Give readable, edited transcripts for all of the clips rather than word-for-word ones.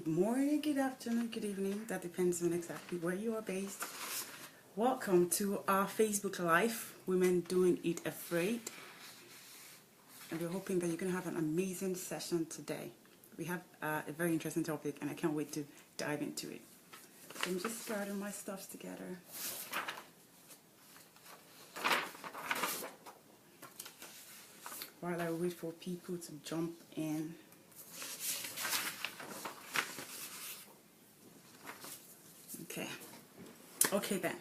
Good morning, good afternoon, good evening. That depends on exactly where you are based. Welcome to our Facebook Live, Women Doing It Afraid. And we're hoping that you're going to have an amazing session today. We have a very interesting topic and I can't wait to dive into it. So I'm just gathering my stuff together. While I wait for people to jump in. Okay then.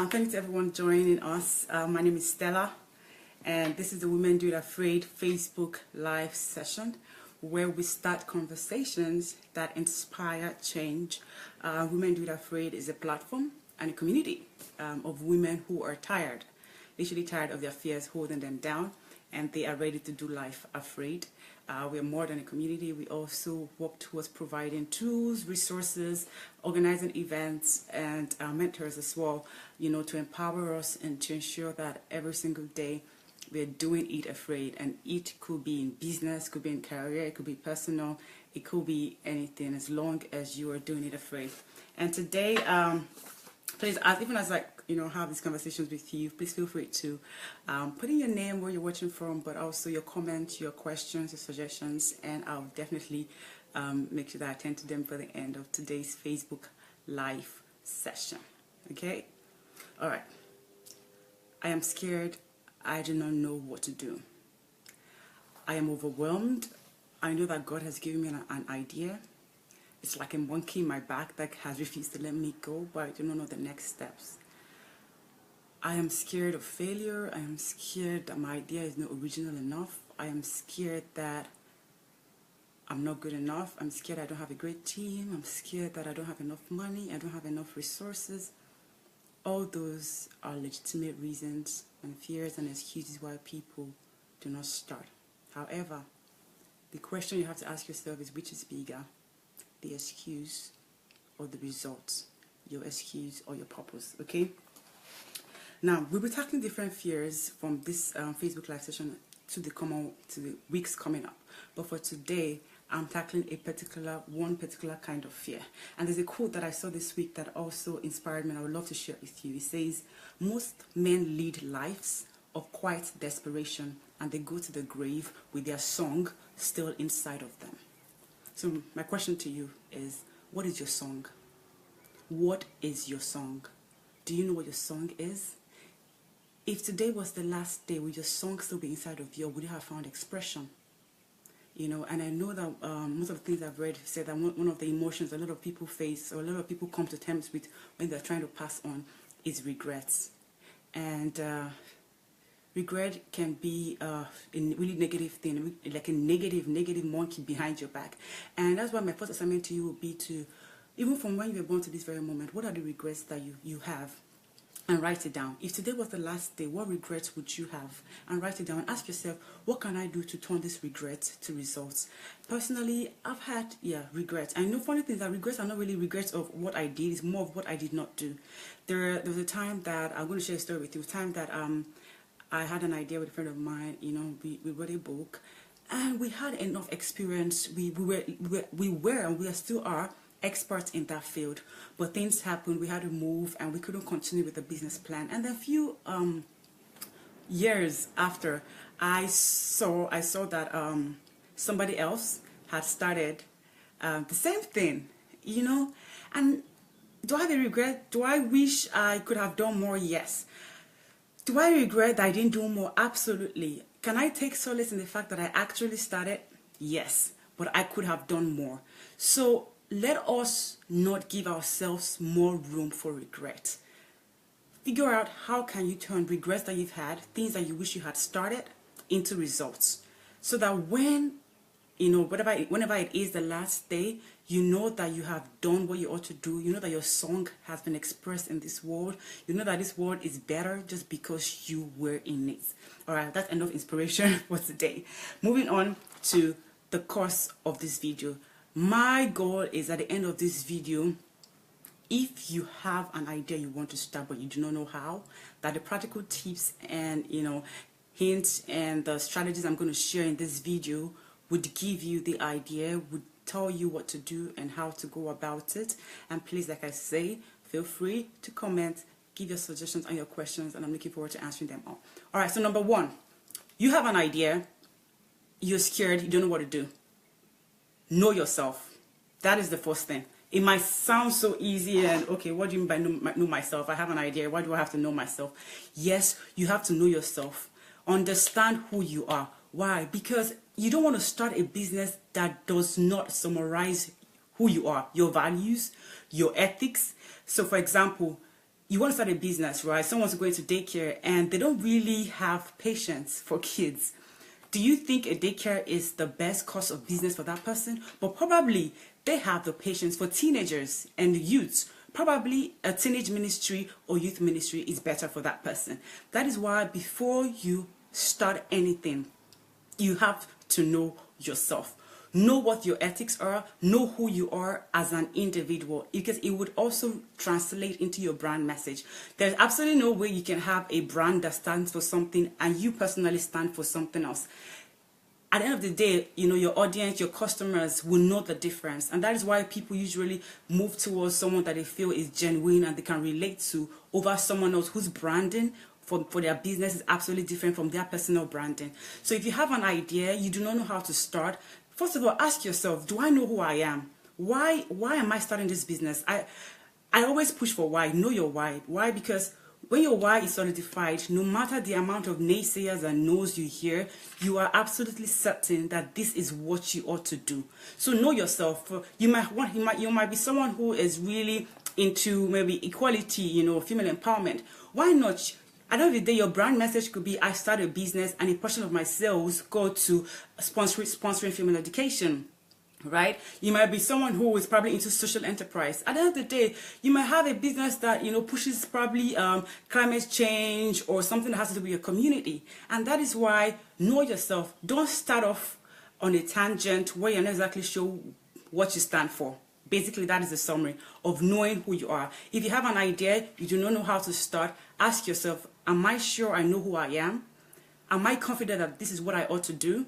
Thanks to everyone joining us. My name is Stella, and this is the Women Do It Afraid Facebook Live session, where we start conversations that inspire change. Women Do It Afraid is a platform and a community of women who are tired, literally tired of their fears holding them down, and they are ready to do life afraid. We are more than a community. We also work towards providing tools, resources, organizing events, and mentors as well, to empower us and to ensure that every single day we're doing it afraid. And it could be in business, could be in career, it could be personal, it could be anything as long as you are doing it afraid. And today, please, even as have these conversations with you, please feel free to put in your name, where you're watching from, but also your comments, your questions, your suggestions, and I'll definitely make sure that I attend to them for the end of today's Facebook Live session. Okay? All right. I am scared. I do not know what to do. I am overwhelmed. I know that God has given me an idea. It's like a monkey in my back that has refused to let me go, but I do not know the next steps. I am scared of failure. I am scared that my idea is not original enough. I am scared that I'm not good enough. I'm scared I don't have a great team. I'm scared that I don't have enough money. I don't have enough resources. All those are legitimate reasons and fears and excuses why people do not start. However, the question you have to ask yourself is, which is bigger, the excuse or the results? Your excuse or your purpose, okay? Now, we'll be tackling different fears from this Facebook Live session to the weeks coming up. But for today, I'm tackling one particular kind of fear. And there's a quote that I saw this week that also inspired me, and I would love to share it with you. It says, most men lead lives of quiet desperation, and they go to the grave with their song still inside of them. So my question to you is, what is your song? What is your song? Do you know what your song is? If today was the last day, would your song still be inside of you, or would you have found expression? And I know that most of the things I've read say that one of the emotions a lot of people face, or a lot of people come to terms with when they're trying to pass on, is regrets. And regret can be a really negative thing, like a negative monkey behind your back. And that's why my first assignment to you will be to, even from when you were born to this very moment, what are the regrets that you have? And write it down. If today was the last day, what regrets would you have? And write it down. Ask yourself, what can I do to turn this regret to results? Personally, I've had, regrets. I know funny things that regrets are not really regrets of what I did. It's more of what I did not do. There was a time that, I'm going to share a story with you, a time that I had an idea with a friend of mine. We wrote a book. And we had enough experience. We were and we still are experts in that field, but things happened. We had to move and we couldn't continue with the business plan. And then a few years after, I saw that somebody else had started the same thing, and do I have a regret? Do I wish I could have done more? Yes. Do I regret that I didn't do more? Absolutely. Can I take solace in the fact that I actually started? Yes, but I could have done more. So let us not give ourselves more room for regret. Figure out how can you turn regrets that you've had, things that you wish you had started, into results. So that when, whenever it is the last day, you know that you have done what you ought to do. You know that your song has been expressed in this world. You know that this world is better just because you were in it. All right, that's enough inspiration for today. Moving on to the course of this video. My goal is at the end of this video, if you have an idea you want to start but you do not know how, that the practical tips and hints and the strategies I'm going to share in this video would give you the idea, would tell you what to do and how to go about it. And please, like I say, feel free to comment, give your suggestions and your questions, and I'm looking forward to answering them all. All right, so number one, you have an idea, you're scared, you don't know what to do. Know yourself. That is the first thing. It might sound so easy and, okay, what do you mean by know myself? I have an idea. Why do I have to know myself? Yes, you have to know yourself. Understand who you are. Why? Because you don't want to start a business that does not summarize who you are, your values, your ethics. So, for example, you want to start a business, right? Someone's going to daycare and they don't really have patience for kids. Do you think a daycare is the best course of business for that person? But probably they have the patience for teenagers and youths. Probably a teenage ministry or youth ministry is better for that person. That is why before you start anything, you have to know yourself. Know what your ethics are, know who you are as an individual, because it would also translate into your brand message. There's absolutely no way you can have a brand that stands for something and you personally stand for something else. At the end of the day, you know, your audience, your customers will know the difference. And that is why people usually move towards someone that they feel is genuine and they can relate to over someone else whose branding for their business is absolutely different from their personal branding. So if you have an idea, you do not know how to start, first of all, ask yourself, do I know who I am? Why am I starting this business? I always push for why. Know your why. Why? Because when your why is solidified, no matter the amount of naysayers and no's you hear, you are absolutely certain that this is what you ought to do. So know yourself. You might be someone who is really into maybe equality, you know, female empowerment. Why not? At the end of the day, your brand message could be, I start a business and a portion of my sales go to sponsoring female education, right? You might be someone who is probably into social enterprise. At the end of the day, you might have a business that, you know, pushes probably climate change or something that has to do with your community. And that is why know yourself. Don't start off on a tangent where you're not exactly sure what you stand for. Basically, that is the summary of knowing who you are. If you have an idea, you do not know how to start, ask yourself, am I sure I know who I am? Am I confident that this is what I ought to do?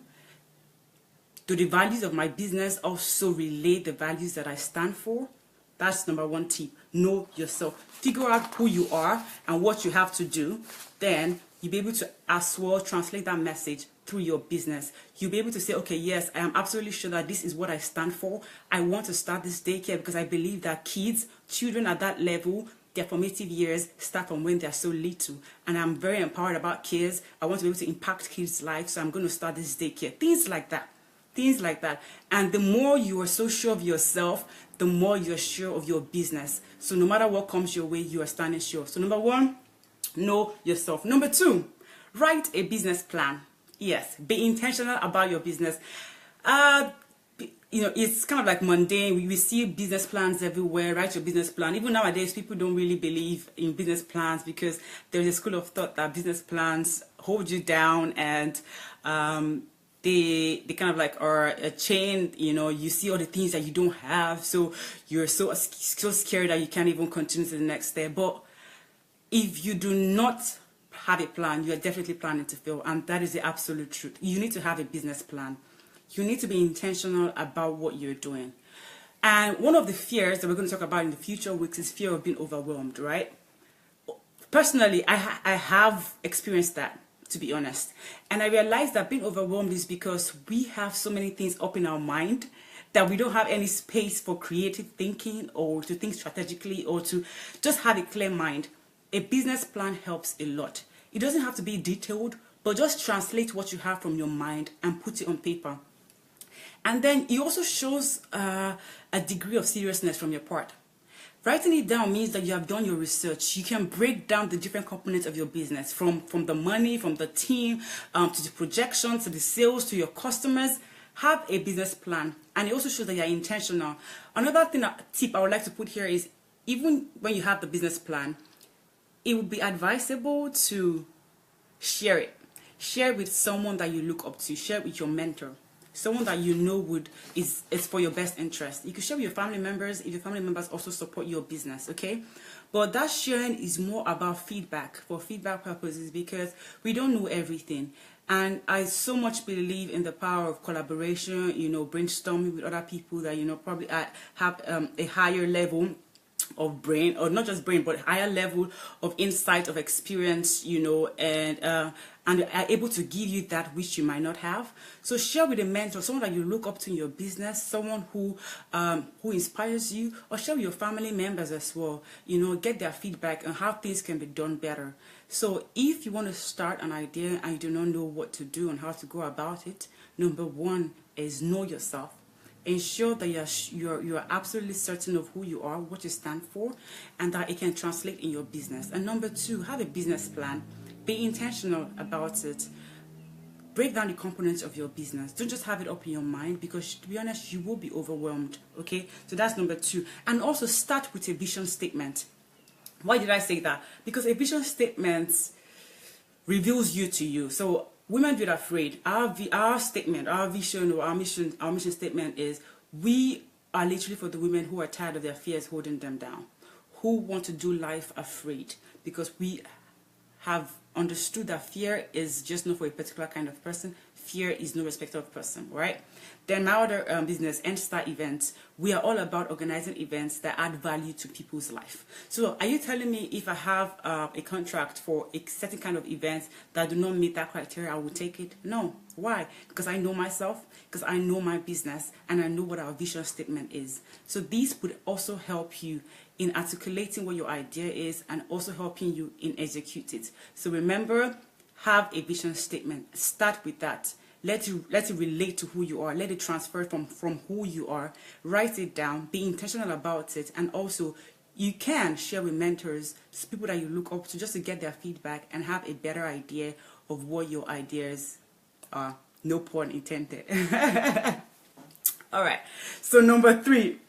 Do the values of my business also relate the values that I stand for? That's number one tip. Know yourself. Figure out who you are and what you have to do. Then you'll be able to as well translate that message through your business. You'll be able to say, okay, yes, I am absolutely sure that this is what I stand for. I want to start this daycare because I believe that children at that level, their formative years start from when they're so little. And I'm very empowered about kids. I want to be able to impact kids' lives, so I'm going to start this daycare. Things like that. Things like that. And the more you are so sure of yourself, the more you're sure of your business. So no matter what comes your way, you are standing sure. So number one, know yourself. Number two, write a business plan. Yes, be intentional about your business. You know, it's kind of like mundane. We see business plans everywhere. Write your business plan. Even nowadays, people don't really believe in business plans because there's a school of thought that business plans hold you down and they kind of like are a chain. You know, you see all the things that you don't have, so you're so scared that you can't even continue to the next step. But if you do not have a plan, you are definitely planning to fail, and that is the absolute truth. You need to have a business plan. You need to be intentional about what you're doing. And one of the fears that we're going to talk about in the future weeks is fear of being overwhelmed, right? Personally, I have experienced that, to be honest. And I realized that being overwhelmed is because we have so many things up in our mind that we don't have any space for creative thinking or to think strategically or to just have a clear mind. A business plan helps a lot. It doesn't have to be detailed, but just translate what you have from your mind and put it on paper. And then it also shows a degree of seriousness from your part. Writing it down means that you have done your research. You can break down the different components of your business, from the money, from the team, to the projections, to the sales, to your customers. Have a business plan. And it also shows that you're intentional. Another tip I would like to put here is, even when you have the business plan, it would be advisable to share it. Share it with someone that you look up to. Share it with your mentor. Someone that you know is for your best interest. You can share with your family members if your family members also support your business, okay? But that sharing is more about feedback, for feedback purposes, because we don't know everything. And I so much believe in the power of collaboration, brainstorming with other people that, probably have a higher level of brain, or not just brain, but higher level of insight, of experience, and are able to give you that which you might not have. So share with a mentor, someone that you look up to in your business, someone who inspires you, or share with your family members as well. Get their feedback on how things can be done better. So if you want to start an idea and you do not know what to do and how to go about it, number one is know yourself. Ensure that you're absolutely certain of who you are, what you stand for, and that it can translate in your business. And number two, have a business plan. Be intentional about it. Break down the components of your business. Don't just have it up in your mind, because to be honest, you will be overwhelmed. Okay, so that's number two. And also start with a vision statement. Why did I say that? Because a vision statement reveals you to you. So Women Do It Afraid, our statement, our vision, or our mission statement is, we are literally for the women who are tired of their fears holding them down, who want to do life afraid, because we have understood that fear is just not for a particular kind of person. Fear is no respecter of person, right? Then my other business, N-Star Events, we are all about organizing events that add value to people's life. So are you telling me if I have a contract for a certain kind of events that do not meet that criteria, I will take it? No. Why? Because I know myself, because I know my business, and I know what our vision statement is. So these would also help you in articulating what your idea is, and also helping you in execute it. So remember, have a vision statement. Start with that. Let it relate to who you are. Let it transfer from who you are. Write it down. Be intentional about it. And also, you can share with mentors, people that you look up to, just to get their feedback and have a better idea of what your ideas are. No pun intended. All right. So number three,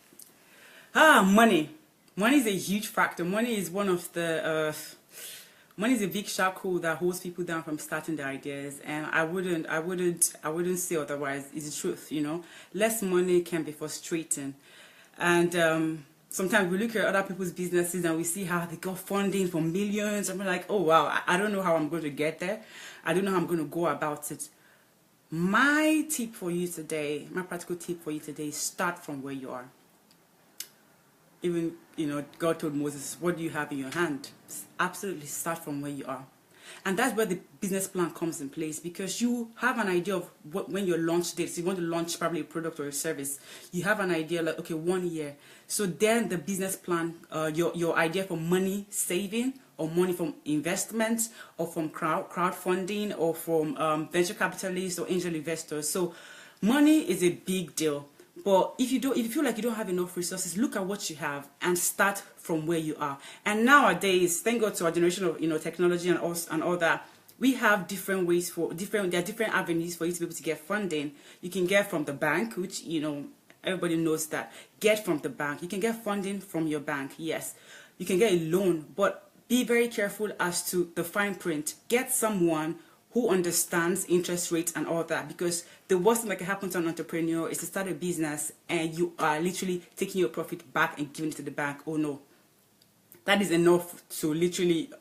money. Money is a huge factor. Money is one of the money is a big shackle that holds people down from starting their ideas, and I wouldn't say otherwise. It's the truth, Less money can be frustrating, and sometimes we look at other people's businesses and we see how they got funding for millions, and we're like, oh wow, I don't know how I'm going to get there. I don't know how I'm going to go about it. My tip for you today, my practical tip for you today, is start from where you are. Even, God told Moses, what do you have in your hand? Absolutely start from where you are. And that's where the business plan comes in place, because you have an idea of when your launch date. So you want to launch probably a product or a service. You have an idea like, okay, 1 year. So then the business plan, your idea for money saving, or money from investments, or from crowdfunding, or from venture capitalists or angel investors. So money is a big deal. But if you feel like you don't have enough resources, look at what you have and start from where you are. And nowadays, thank God to our generation of technology and all that, we have different ways there are different avenues for you to be able to get funding. You can get from the bank, which everybody knows that. Get from the bank. You can get funding from your bank. Yes, you can get a loan, but be very careful as to the fine print. Get someone who understands interest rates and all that, because the worst thing that can happen to an entrepreneur is to start a business and you are literally taking your profit back and giving it to the bank. Oh no, that is enough to literally,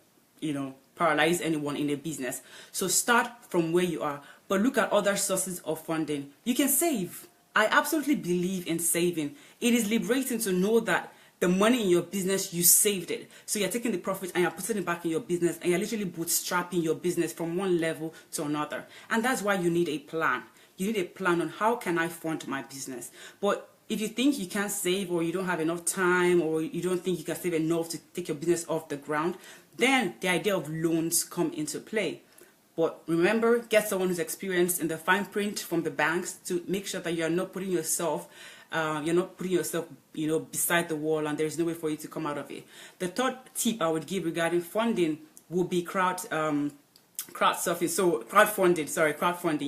paralyze anyone in a business. So start from where you are, but look at other sources of funding. You can save. I absolutely believe in saving. It is liberating to know that the money in your business, you saved it. So you're taking the profit and you're putting it back in your business, and you're literally bootstrapping your business from one level to another. And that's why you need a plan. You need a plan on how can I fund my business. But if you think you can't save, or you don't have enough time, or you don't think you can save enough to take your business off the ground, then the idea of loans come into play. But remember, get someone who's experienced in the fine print from the banks to make sure that you're not putting yourself beside the wall and there's no way for you to come out of it. The third tip I would give regarding funding would be crowdfunding,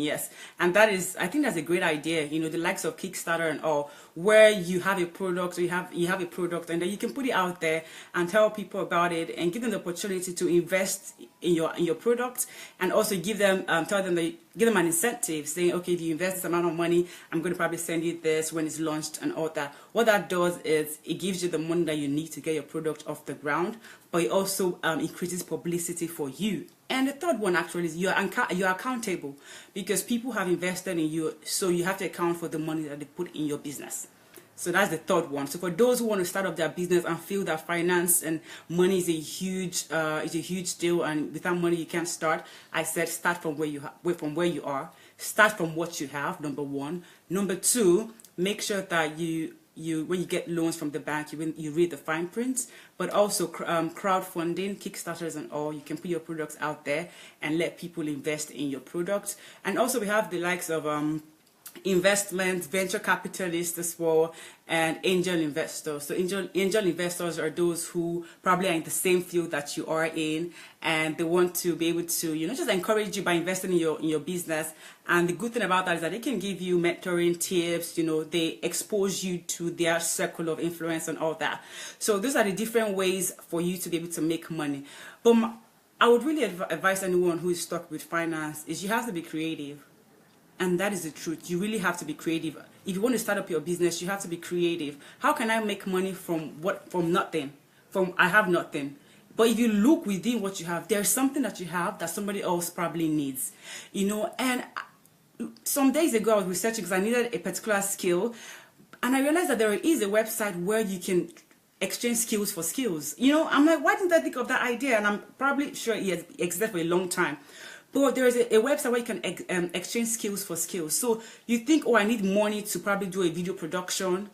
yes. And that is, I think that's a great idea, the likes of Kickstarter and all, where you have a product, or you have a product, and then you can put it out there and tell people about it and give them the opportunity to invest in your product, and also give them tell them that give them an incentive, saying, okay, if you invest this amount of money, I'm going to probably send you this when it's launched and all that. What that does is it gives you the money that you need to get your product off the ground, but it also increases publicity for you. And the third one actually is you're accountable, because people have invested in you, so you have to account for the money that they put in your business. So that's the third one. So for those who want to start up their business and feel that finance and money is a huge deal, and without money you can't start, I said start from where you are. Start from what you have. Number one. Number two, make sure that you when you get loans from the bank, you read the fine print. But also crowdfunding, Kickstarters and all, you can put your products out there and let people invest in your product. And also we have the likes of investments, venture capitalists as well, and angel investors. So angel investors are those who probably are in the same field that you are in, and they want to be able to, just encourage you by investing in your business. And the good thing about that is that they can give you mentoring tips, they expose you to their circle of influence and all that. So those are the different ways for you to be able to make money. But I would really advise anyone who is stuck with finance is you have to be creative. And that is the truth. You really have to be creative. If you want to start up your business, you have to be creative. How can I make money from nothing? I have nothing. But if you look within what you have, there's something that you have that somebody else probably needs. And some days ago I was researching because I needed a particular skill, and I realized that there is a website where you can exchange skills for skills. I'm like, why didn't I think of that idea? And I'm probably sure it has existed for a long time. But there is a website where you can exchange skills for skills. So you think, I need money to probably do a video production.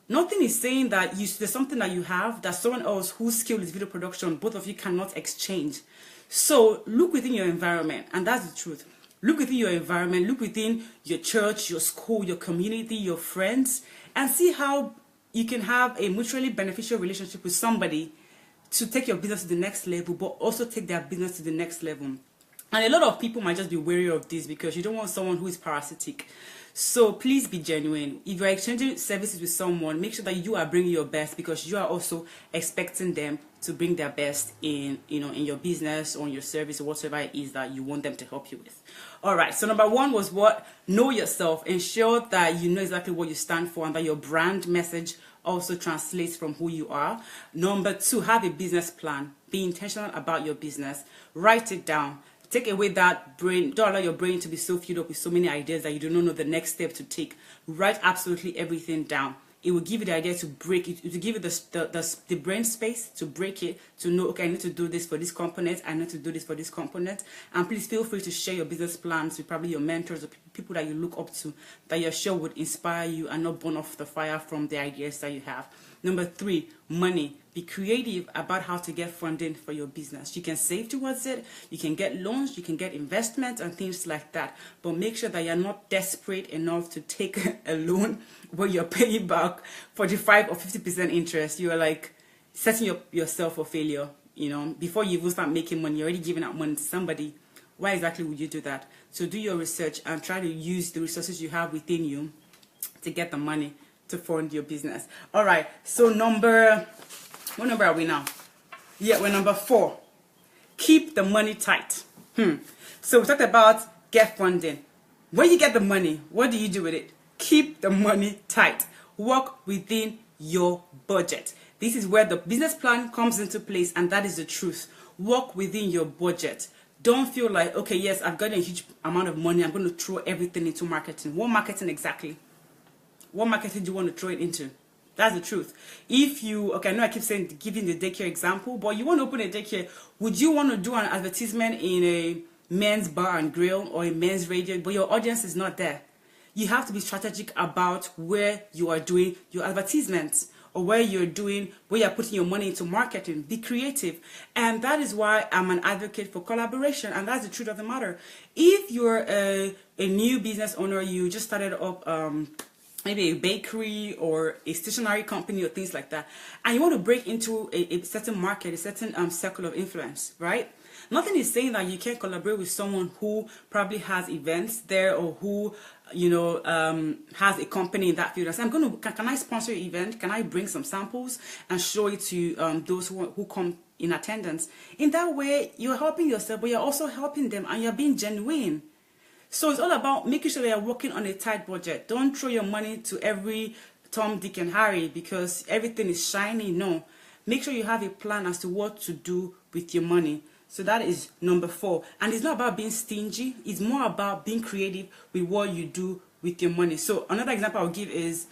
Nothing is saying that there's something that you have that someone else whose skill is video production, both of you cannot exchange. So look within your environment, and that's the truth. Look within your environment, look within your church, your school, your community, your friends, and see how you can have a mutually beneficial relationship with somebody to take your business to the next level, but also take their business to the next level. And a lot of people might just be wary of this because you don't want someone who is parasitic. So please be genuine. If you're exchanging services with someone, make sure that you are bringing your best, because you are also expecting them to bring their best in your business or in your service or whatever it is that you want them to help you with. All right. So number one was know yourself. Ensure that you know exactly what you stand for and that your brand message also translates from who you are. Number two, have a business plan. Be intentional about your business. Write it down. Take away that brain. Don't allow your brain to be so filled up with so many ideas that you do not know the next step to take. Write absolutely everything down. It will give you the idea to break it. It will give you the brain space to break it, to know, okay, I need to do this for this component. I need to do this for this component. And please feel free to share your business plans with probably your mentors or people that you look up to, that you're sure would inspire you and not burn off the fire from the ideas that you have. Number three, money. Be creative about how to get funding for your business. You can save towards it, you can get loans, you can get investments and things like that. But make sure that you're not desperate enough to take a loan where you're paying back 45 or 50% interest. You are like setting yourself for failure. Before you even start making money, you're already giving out money to somebody. Why exactly would you do that? So do your research and try to use the resources you have within you to get the money to fund your business. All right. So what number are we now? Yeah, we're number 4. Keep the money tight. So we talked about get funding. When you get the money, what do you do with it? Keep the money tight. Work within your budget. This is where the business plan comes into place, and that is the truth. Work within your budget. Don't feel like, okay, yes, I've got a huge amount of money, I'm going to throw everything into marketing. What marketing exactly? What marketing do you want to throw it into? That's the truth. I know I keep saying giving the daycare example, but you want to open a daycare, would you want to do an advertisement in a men's bar and grill or a men's radio, but your audience is not there? You have to be strategic about where you are doing your advertisements or where you're putting your money into marketing. Be creative. And that is why I'm an advocate for collaboration. And that's the truth of the matter. If you're a new business owner, you just started up maybe a bakery or a stationery company or things like that, and you want to break into a certain market, a certain circle of influence, right? Nothing is saying that you can't collaborate with someone who probably has events there or who, has a company in that field. I say, can I sponsor your event? Can I bring some samples and show it to those who come in attendance? In that way, you're helping yourself, but you're also helping them, and you're being genuine. So it's all about making sure that you're working on a tight budget. Don't throw your money to every Tom, Dick, and Harry because everything is shiny. No. Make sure you have a plan as to what to do with your money. So that is number 4. And it's not about being stingy. It's more about being creative with what you do with your money. So another example I'll give is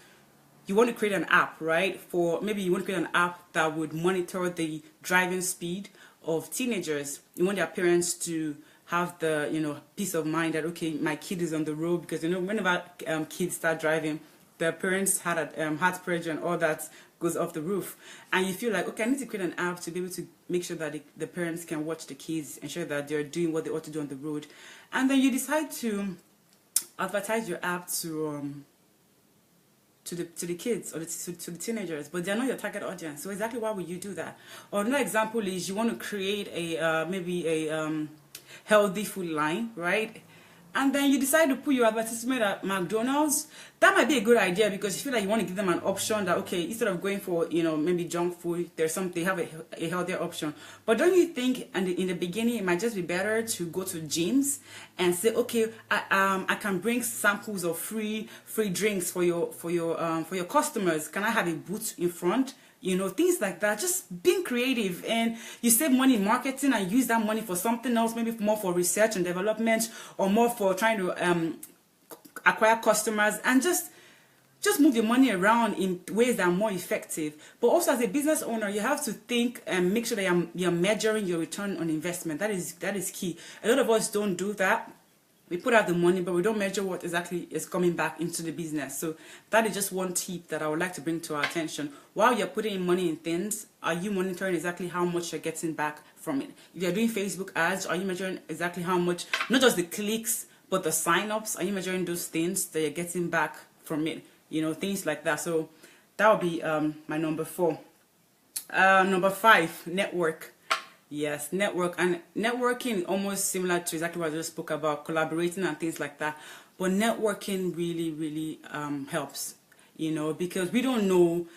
you want to create an app, right? Maybe you want to create an app that would monitor the driving speed of teenagers. You want their parents to have the peace of mind that, okay, my kid is on the road, because whenever kids start driving, their parents had a heart pressure and all that goes off the roof, and you feel like, okay, I need to create an app to be able to make sure that the parents can watch the kids, ensure that they're doing what they ought to do on the road. And then you decide to advertise your app to the kids or to the teenagers, but they're not your target audience. So exactly why would you do that? Or another example is you want to create maybe a healthy food line, right? And then you decide to put your advertisement at McDonald's. That might be a good idea because you feel like you want to give them an option that, okay, instead of going for maybe junk food, they have a healthier option. But don't you think in the beginning it might just be better to go to gyms and say, okay, I can bring samples of free drinks for your customers. Can I have a booth in front? Things like that. Just being creative, and you save money in marketing and use that money for something else, maybe more for research and development, or more for trying to acquire customers, and just move your money around in ways that are more effective. But also as a business owner, you have to think and make sure that you're measuring your return on investment. That is key. A lot of us don't do that. We put out the money, but we don't measure what exactly is coming back into the business. So that is just one tip that I would like to bring to our attention. While you're putting in money in things, are you monitoring exactly how much you're getting back from it? If you're doing Facebook ads, are you measuring exactly how much, not just the clicks, but the sign-ups? Are you measuring those things that you're getting back from it? Things like that. So that would be my number 4. Number 5, network. Yes, network. And networking almost similar to exactly what I just spoke about, collaborating and things like that. But networking really, really helps, because we don't know.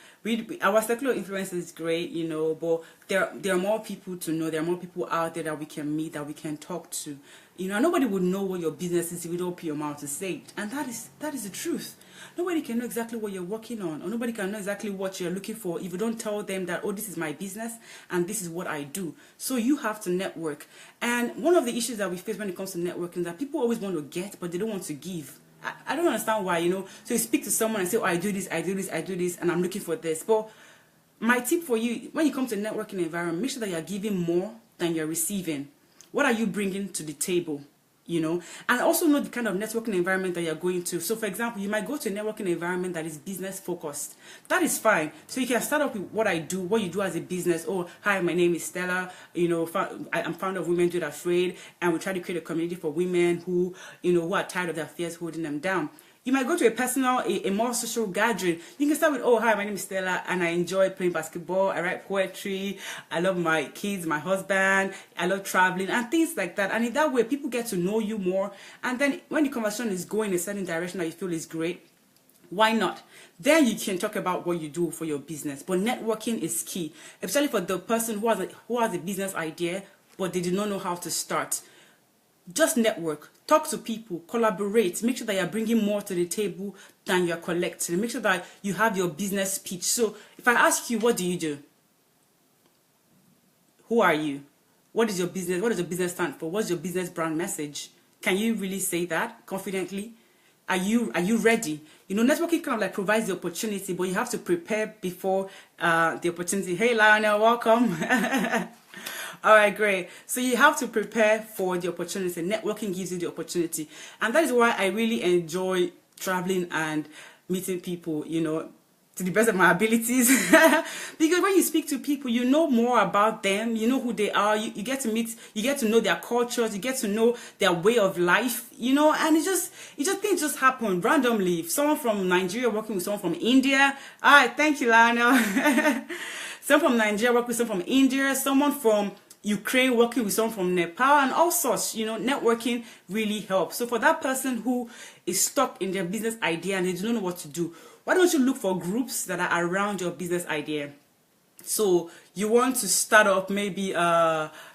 Our circle of influence is great, but there are more people to know. There are more people out there that we can meet, that we can talk to. Nobody would know what your business is if you don't open your mouth to say it. And that is the truth. Nobody can know exactly what you're working on, or nobody can know exactly what you're looking for if you don't tell them that, oh, this is my business and this is what I do. So you have to network. And one of the issues that we face when it comes to networking is that people always want to get, but they don't want to give. I don't understand why, So you speak to someone and say, oh, I do this, and I'm looking for this. But my tip for you, when you come to a networking environment, make sure that you're giving more than you're receiving. What are you bringing to the table? And also know the kind of networking environment that you're going to. So for example, you might go to a networking environment that is business focused. That is fine. So you can start off with what I do, what you do as a business. Oh, hi, my name is Stella. I'm founder of Women Do It Afraid, and we try to create a community for women who are tired of their fears holding them down. You might go to a more social gathering. You can start with, oh, hi, my name is Stella, and I enjoy playing basketball. I write poetry. I love my kids, my husband. I love traveling and things like that. And in that way, people get to know you more. And then when the conversation is going in a certain direction that you feel is great, why not? Then you can talk about what you do for your business. But networking is key, especially for the person who has a business idea, but they do not know how to start. Just network, talk to people, collaborate, make sure that you're bringing more to the table than you're collecting. Make sure that you have your business pitch. So if I ask you, what do you do? Who are you? What is your business? What does your business stand for? What's your business brand message? Can you really say that confidently? Are you ready? Networking kind of like provides the opportunity, but you have to prepare before the opportunity. Hey, Lionel, welcome. All right, great. So you have to prepare for the opportunity. Networking gives you the opportunity. And that is why I really enjoy traveling and meeting people, to the best of my abilities. Because when you speak to people, you know more about them, you know who they are, you get to meet, you get to know their cultures, you get to know their way of life, and things just happen randomly. If someone from Nigeria working with someone from India, all right, thank you, Lionel. Someone from Nigeria working with someone from India, someone from Ukraine working with someone from Nepal, and all sorts. Networking really helps. So for that person who is stuck in their business idea and they don't know what to do, why don't you look for groups that are around your business idea? So you want to start up maybe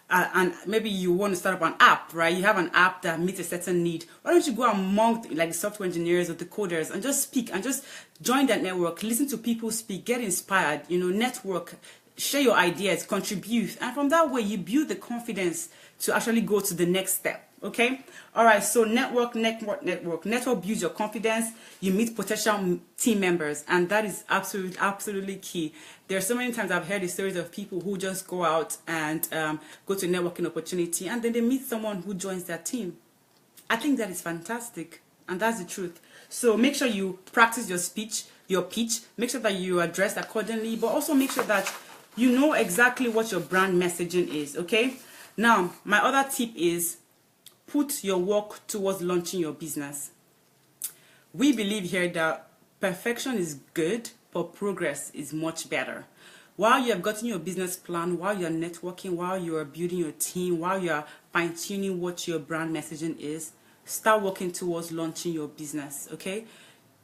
and maybe you want to start up an app, right? You have an app that meets a certain need. Why don't you go among like software engineers or the coders and just speak and just join that network, listen to people speak, get inspired, network, share your ideas, contribute, and from that way you build the confidence to actually go to the next step. Okay, all right. So network builds your confidence. You meet potential team members, and that is absolutely key. There are so many times I've heard the stories of people who just go out and go to a networking opportunity, and then they meet someone who joins their team. I think that is fantastic, and that's the truth. So make sure you practice your speech, your pitch. Make sure that you address accordingly, but also make sure that you know exactly what your brand messaging is. Okay. Now, my other tip is put your work towards launching your business. We believe here that perfection is good, but progress is much better. While you have gotten your business plan, while you're networking, while you are building your team, while you're fine-tuning what your brand messaging is, start working towards launching your business, okay?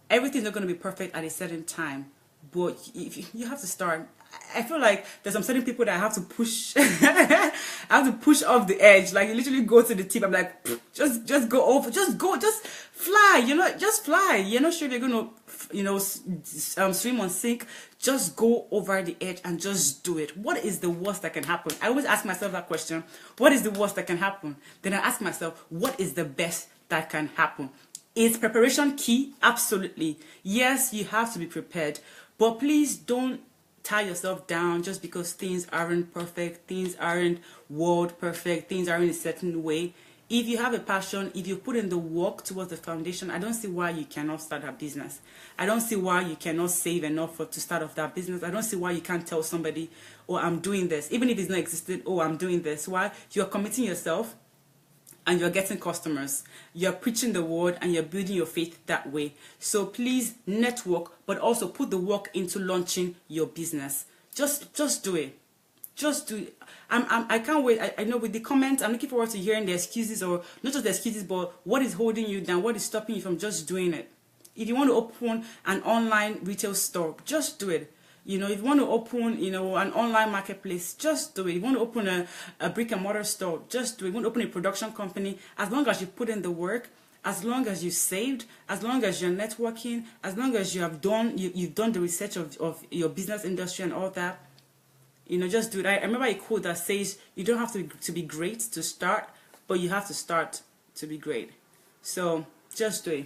Everything's not going to be perfect at a certain time, but you have to start. I feel like there's some certain people that I have to push. I have to push off the edge. Like, you literally go to the tip. I'm like, just go over. Just go. Just fly. Just fly. You're not sure you're gonna, swim or sink. Just go over the edge and just do it. What is the worst that can happen? I always ask myself that question. What is the worst that can happen? Then I ask myself, what is the best that can happen? Is preparation key? Absolutely. Yes, you have to be prepared, but please don't tie yourself down just because things aren't perfect, things aren't world perfect, things aren't a certain way. If you have a passion, if you put in the work towards the foundation, I don't see why you cannot start a business. I don't see why you cannot save enough to start off that business. I don't see why you can't tell somebody, oh, I'm doing this, even if it's not existed, oh, I'm doing this. Why? You're committing yourself and you're getting customers. You're preaching the word and you're building your faith that way. So please network, but also put the work into launching your business. Just do it. Just do it. I can't wait. I know with the comments, I'm looking forward to hearing the excuses, or not just the excuses, but what is holding you down, what is stopping you from just doing it. If you want to open an online retail store, just do it. If you want to open, an online marketplace, just do it. If you want to open a brick and mortar store, just do it. If you want to open a production company, as long as you put in the work, as long as you saved, as long as you're networking, as long as you have done, you've done the research of your business industry and all that, just do it. I remember a quote that says, you don't have to be great to start, but you have to start to be great. So just do it.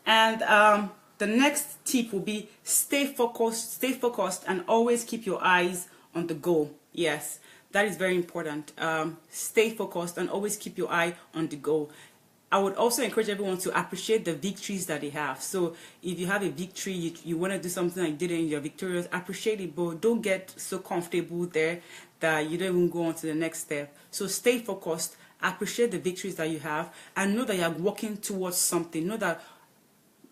And the next tip will be stay focused, and always keep your eyes on the goal. Yes, that is very important. Stay focused and always keep your eye on the goal. I would also encourage everyone to appreciate the victories that they have. So if you have a victory, you want to do something and you did it and you're victorious, appreciate it, but don't get so comfortable there that you don't even go on to the next step. So stay focused, appreciate the victories that you have, and know that you're working towards something. Know that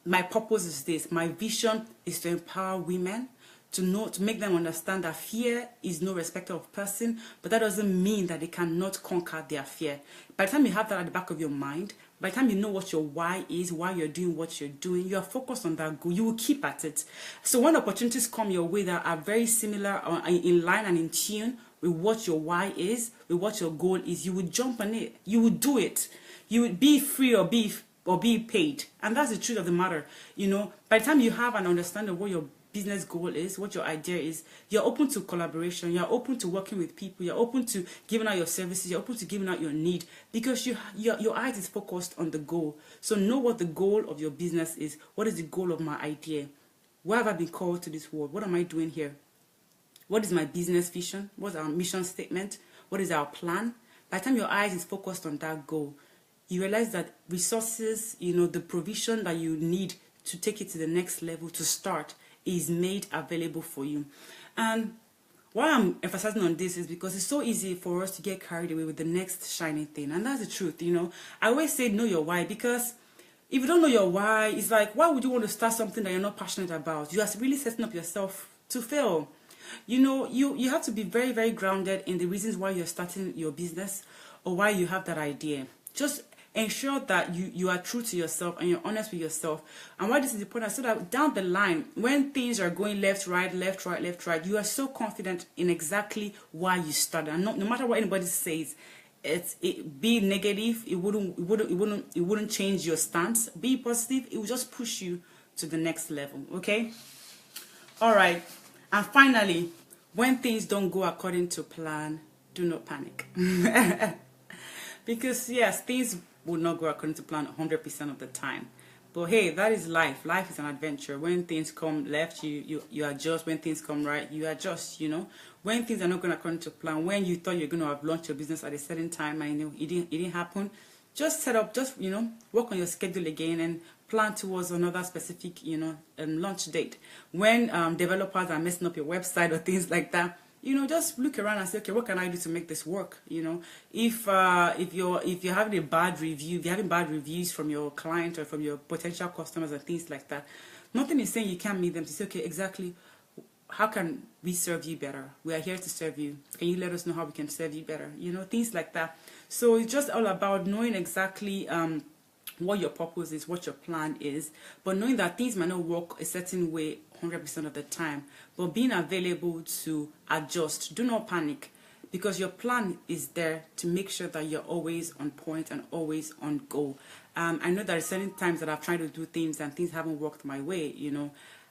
my purpose is this. My vision is to empower women, to make them understand that fear is no respecter of person, but that doesn't mean that they cannot conquer their fear. By the time you have that at the back of your mind, by the time you know what your why is, why you're doing what you're doing, you are focused on that goal, you will keep at it. So when opportunities come your way that are very similar or in line and in tune with what your why is, with what your goal is, you would jump on it. You would do it. You would be free or be paid. And that's the truth of the matter. By the time you have an understanding of what your business goal is, what your idea is, you're open to collaboration, you're open to working with people, you're open to giving out your services, you're open to giving out your need, because your eyes is focused on the goal. So know what the goal of your business is. What is the goal of my idea? Why have I been called to this world? What am I doing here? What is my business vision? What's our mission statement? What is our plan? By the time your eyes is focused on that goal, you realize that resources, the provision that you need to take it to the next level, to start, is made available for you. And why I'm emphasizing on this is because it's so easy for us to get carried away with the next shiny thing. And that's the truth. I always say know your why, because if you don't know your why, it's like, why would you want to start something that you're not passionate about? You are really setting up yourself to fail. You have to be very, very grounded in the reasons why you're starting your business or why you have that idea. Just ensure that you are true to yourself and you're honest with yourself. And why this is important, so that down the line, when things are going left, right, left, right, left, right, you are so confident in exactly why you started. And no matter what anybody says, be negative, it wouldn't change your stance. Be positive, it will just push you to the next level. Okay. All right. And finally, when things don't go according to plan, do not panic. Because yes, things will not go according to plan 100% of the time. But hey, that is life. Life is an adventure. When things come left, you adjust. When things come right, you adjust, you know. When things are not going according to plan, when you thought you're going to have launched your business at a certain time and you know it didn't happen, just set up, just, you know, work on your schedule again and plan towards another specific, you know, launch date. When developers are messing up your website or things like that, you know, just look around and say, okay, what can I do to make this work? You know, if you're having a bad review, if you're having bad reviews from your client or from your potential customers and things like that, nothing is saying you can't meet them to say, okay, exactly, how can we serve you better? We are here to serve you. Can you let us know how we can serve you better? You know, things like that. So it's just all about knowing exactly what your purpose is, what your plan is, but knowing that things might not work a certain way 100% of the time, but being available to adjust. Do not panic, because your plan is there to make sure that you're always on point and always on goal. I know there are certain times that I've tried to do things and things haven't worked my way, you know.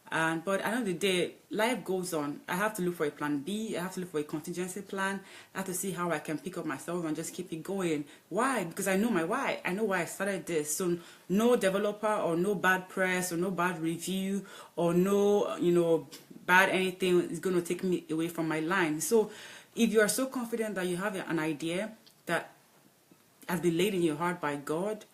But at the end of the day, life goes on. I have to look for a plan B. I have to look for a contingency plan. I have to see how I can pick up myself and just keep it going. Why? Because I know my why. I know why I started this. So no developer or no bad press or no bad review or no, you know, bad anything is going to take me away from my line. So if you are so confident that you have an idea that has been laid in your heart by God,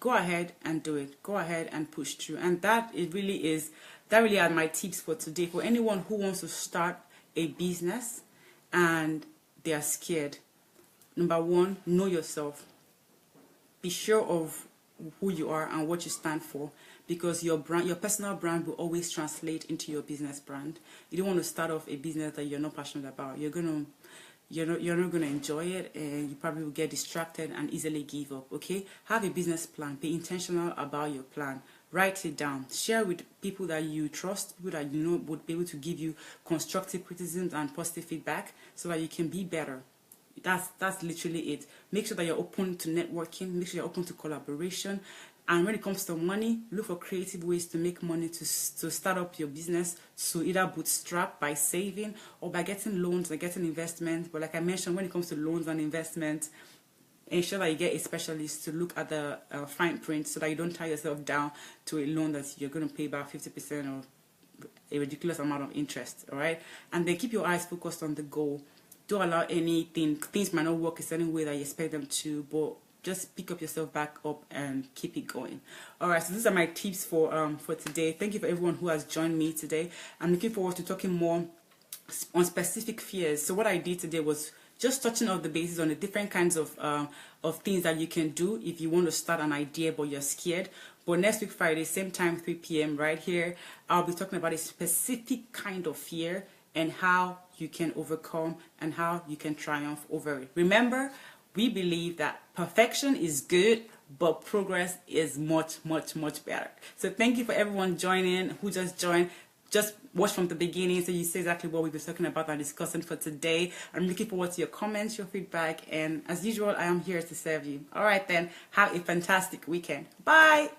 go ahead and do it. Go ahead and push through. And that really are my tips for today. For anyone who wants to start a business and they are scared. Number one, know yourself. Be sure of who you are and what you stand for, because your brand, your personal brand, will always translate into your business brand. You don't want to start off a business that you're not passionate about. You're not gonna enjoy it, and you probably will get distracted and easily give up. Okay, have a business plan. Be intentional about your plan. Write it down. Share with people that you trust, people that you know would be able to give you constructive criticisms and positive feedback, so that you can be better. That's literally it. Make sure that you're open to networking. Make sure you're open to collaboration. And when it comes to money, look for creative ways to make money to start up your business, to either bootstrap by saving or by getting loans or getting investments. But like I mentioned, when it comes to loans and investments, ensure that you get a specialist to look at the fine print, so that you don't tie yourself down to a loan that you're going to pay about 50% or a ridiculous amount of interest. All right, and then keep your eyes focused on the goal. Don't allow things might not work a certain way that you expect them to, but just pick up yourself back up and keep it going. All right, so these are my tips for today. Thank you for everyone who has joined me today. I'm looking forward to talking more on specific fears. So what I did today was just touching on the basis on the different kinds of things that you can do if you want to start an idea but you're scared. But next week Friday, same time, 3 p.m. right here, I'll be talking about a specific kind of fear and how you can overcome and how you can triumph over it. Remember, we believe that perfection is good, but progress is much, much, much better. So thank you for everyone joining, who just joined. Just watch from the beginning so you see exactly what we've been talking about and discussing for today. I'm looking forward to your comments, your feedback, and as usual, I am here to serve you. All right then, have a fantastic weekend. Bye!